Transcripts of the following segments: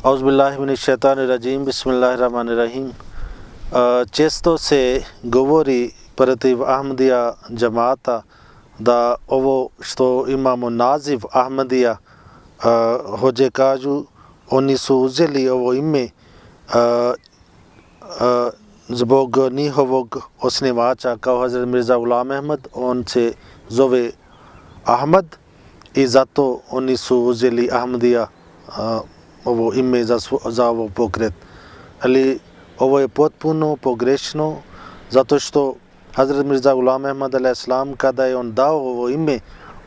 Auzubillahiminash-shaytanir-rajim. Bismillahir-rahmanir-rahim. Često se govori protiv Ahmadija džamata da ovo što imamo naziv Ahmadija, hođe kažu, oni su uzeli ovo ime zbog njihovog osnivača kao Hazrat Mirza Ghulam Ahmad. On se zove Ahmad i zato oni su uzeli Ahmadija ovo ime za ovo pokret. Ali ovo je potpuno pogrešno, zato što Hazrat Mirza Ghulam Ahmad a.s. kada je on dao ovo ime,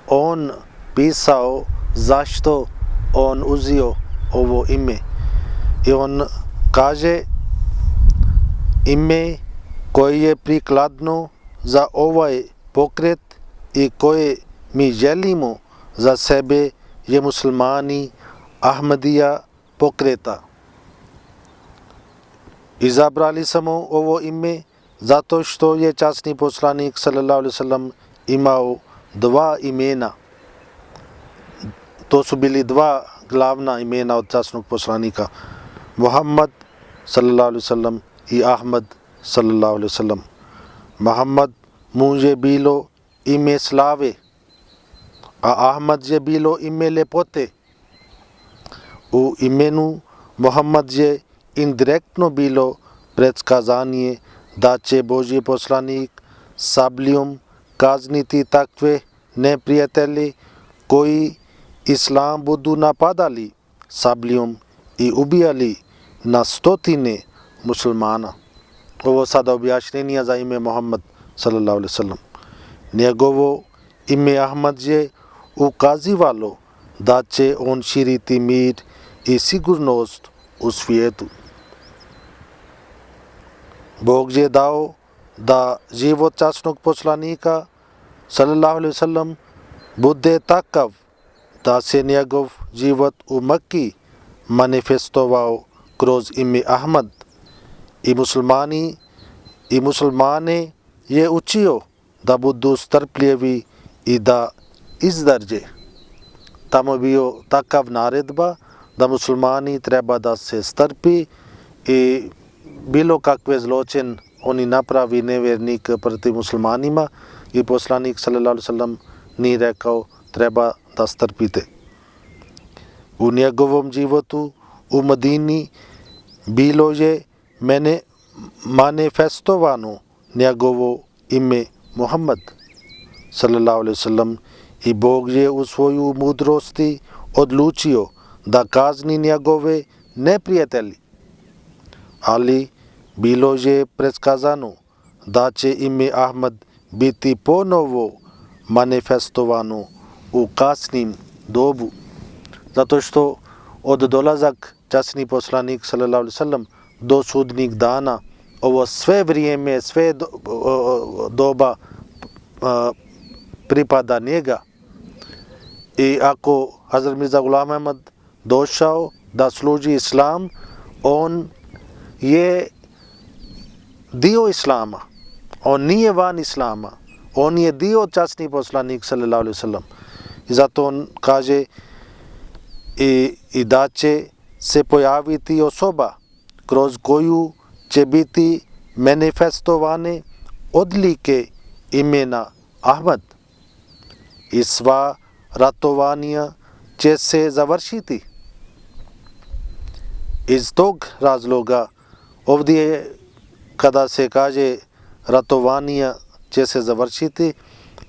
on pisao zašto on uzio ovo ime. I on kaže ime koje je prikladno za ovaj pokret i koje mi želimo za sebe je muslimani Ahmadija pokreta. Izabrali smo ovo ime zato što je časni poslanik sallallahu alejhi ve sellem imao dva imena. To su bili dva glavna imena od časnog poslanika, Muhammad sallallahu alejhi ve sellem i Ahmad sallallahu alejhi ve sellem. Muhammad mu je bilo ime slave, a Ahmad je bilo ime lepote. U imenu Muhammad je indirektno bilo predskazanje da će Božji poslanik sabljom kazniti takve neprijatelje koji islam budu napadali sabljom i ubijali na stotine muslimana. Ovo sada objašnjenje za ime Muhammad sallallahu alejhi ve sellem. Njegovo ime Ahmad je ukazivalo da će on širiti mir i sigurnost u svijetu. Bog je dao da život časnog poslanika sallallahu alejhi ve sellem bude takav da se njegov život u Mekki manifestovao kroz ime Ahmad i muslimane je učio da budu strpljivi i da izdrže. Tamo je bio takav naredba da muslimani treba da se strpi i bilo kakve zločin oni napravi nevjernik protiv muslimanima i poslanik sallallahu alejhi ve sellem ni rekao treba da strpite. U njegovom životu u Medini bilo je manifestovano njegovo ime Muhammad sallallahu alejhi ve sellem i Bog je u svoju mudrosti odlučio da kazni njegove neprijatelji. Ali bilo je predskazano da će ime Ahmad biti ponovo manifestovano u kasnim dobu, zato što od dolazak časni poslanik sallallahu alejhi ve sellem do sudnjeg dana ovo sve vrijeme, sve doba pripada njega. I ako Hazrat Mirza Ghulam Ahmad došao da služi islam, on je dio islama, on nije van islama, on je dio časni poslanik sallallahu alejhi ve sellem. I zato on kaže i da će se pojaviti osoba kroz koju će biti manifestovane odlike imena Ahmad i sva ratovanja će se završiti. Iz tog razloga ovdje kada se kaže ratovanja će se završiti,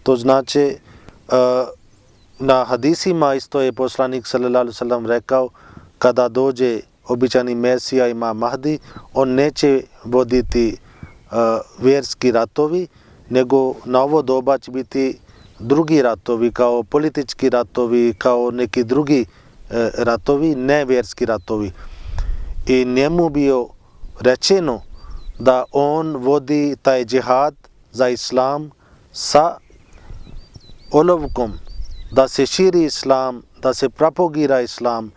to znači na hadisima isto je poslanik sallallahu alejhi ve sellem rekao kada dođe običani Mesija Imam Mahdi, on neće voditi vjerski ratovi, nego na ovo doba će biti drugi ratovi, kao politički ratovi, kao neki drugi ratovi, ne vjerski ratovi. I njemu bio rečeno da on vodi taj džihad za islam sa olovkom, da se širi islam, da se propagira islam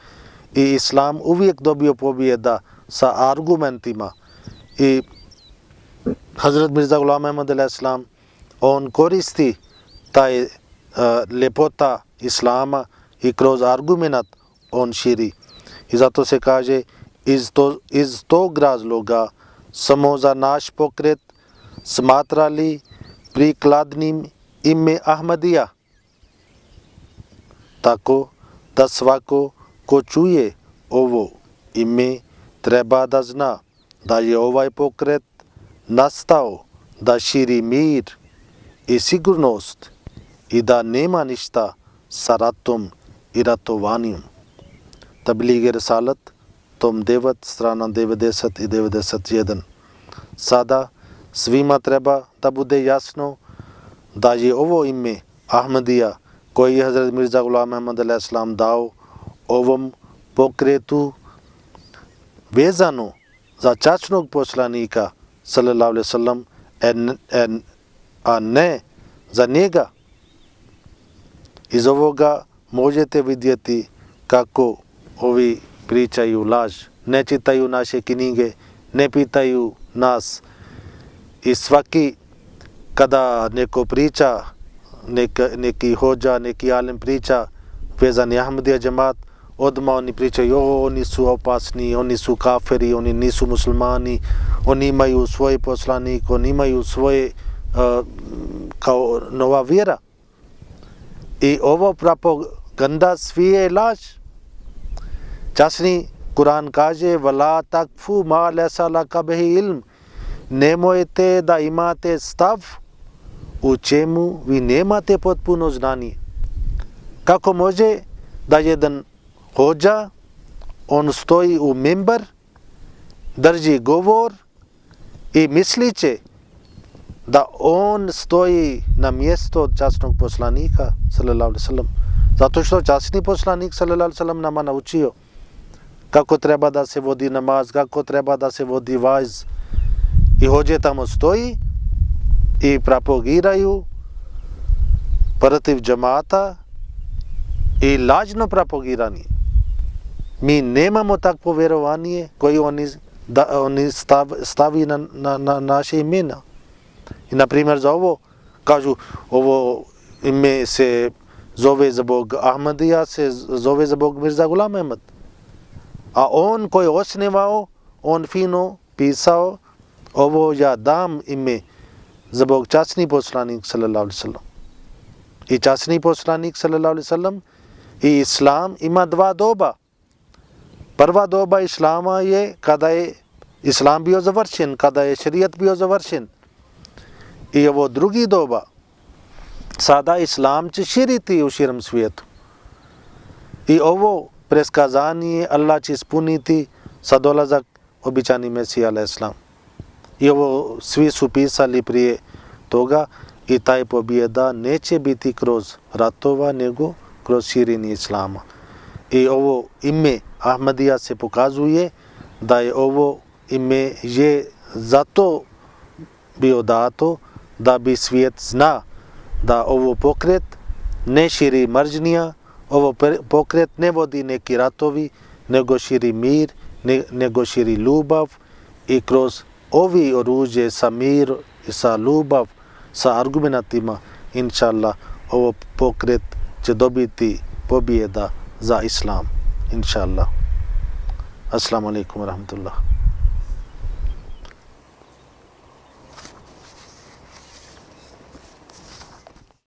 i islam uvijek dobio pobjeda sa argumentima. I Hazrat Mirza Ghulam Ahmad a.s. on koristi taj ljepota islama i kroz argument on širi. I zato se kaže iz tog razloga samo za naš pokret smatrali prikladnim ime Ahmadija. Tako da svako ko čuje ovo ime treba da zna da je ovaj pokret nastao da širi mir i sigurnost i da nema ništa sa ratom i ratovanjem. Tabligh Risalat, tom 9, strana 90 i 91. Sada svima treba da bude jasno da je ovo ime Ahmadija koji je Hazrat Mirza Ghulam Ahmad a.s. dao ovom pokretu vezano za časnog poslanika sallallahu alaihi wasallam, a ne za njega. Iz ovoga možete vidjeti kako ovi pričaju laž, ne čitaju naše knjige, ne pitaju nas. I svaki kada neko priča, neki hođa, neki alim priča vezan je Ahmadija džemat, odmah oni pričaju, oni su opasni, oni su kafiri, oni nisu muslimani, oni imaju svoj poslanik, oni imaju svoje kao nova vjera. I ovo propaganda svi je laž. Časni Kur'an kaže Vala takfu ma lesa laka bihi ilm. Nemojte da imate stav u čemu vi nemate potpuno znanje. Kako može da jedan hođa, on stoji u mimbar, drži govor i misliće da on stoji na mjesto od časnog poslanika sallallahu alejhi ve sellem, zato što časni poslanik sallallahu alejhi ve sellem nama naučio kako treba da se vodi namaz, kako treba da se vodi vajz. I hođe tamo stoji i propagiraju protiv džemata i lažno propagiranje. Mi nemamo takvo vjerovanje koje oni stavi na naše imena. I na primjer za ovo kažu ovo ime se zove zbog Ahmadija, se zove zbog Mirza Ghulam Ahmad. A on koji je osnivao, on fino pisao ovo ja dam ime zbog časni poslanik sallallahu alejhi ve sellem. I časni poslanik sallallahu alejhi ve sellem i islam ima dva doba. Prva doba islama je kada je islam bio završen, kada je šerijat bio završen. I ovo drugi doba, sada islam će širiti u širom svijetu. I ovo preskazanje Allah će ispuniti sa dolazak običani Mesija a.s. I ovo svi su pisali prije toga i taj pobjeda neće biti kroz ratova nego kroz širenje islama. I ovo ime Ahmadija se pokazuje da je ovo ime je zato bio dato da bi svijet zna da ovo pokret ne širi mržnja, ovo pokret ne vodi neki ratovi, nego širi mir, nego širi ljubav i kroz ovi oružje sa mir i sa ljubav, sa argumentima, inša Allah, ovo pokret će dobiti pobjeda za islam, inša Allah. Assalamu alaikum wa rahmatullah.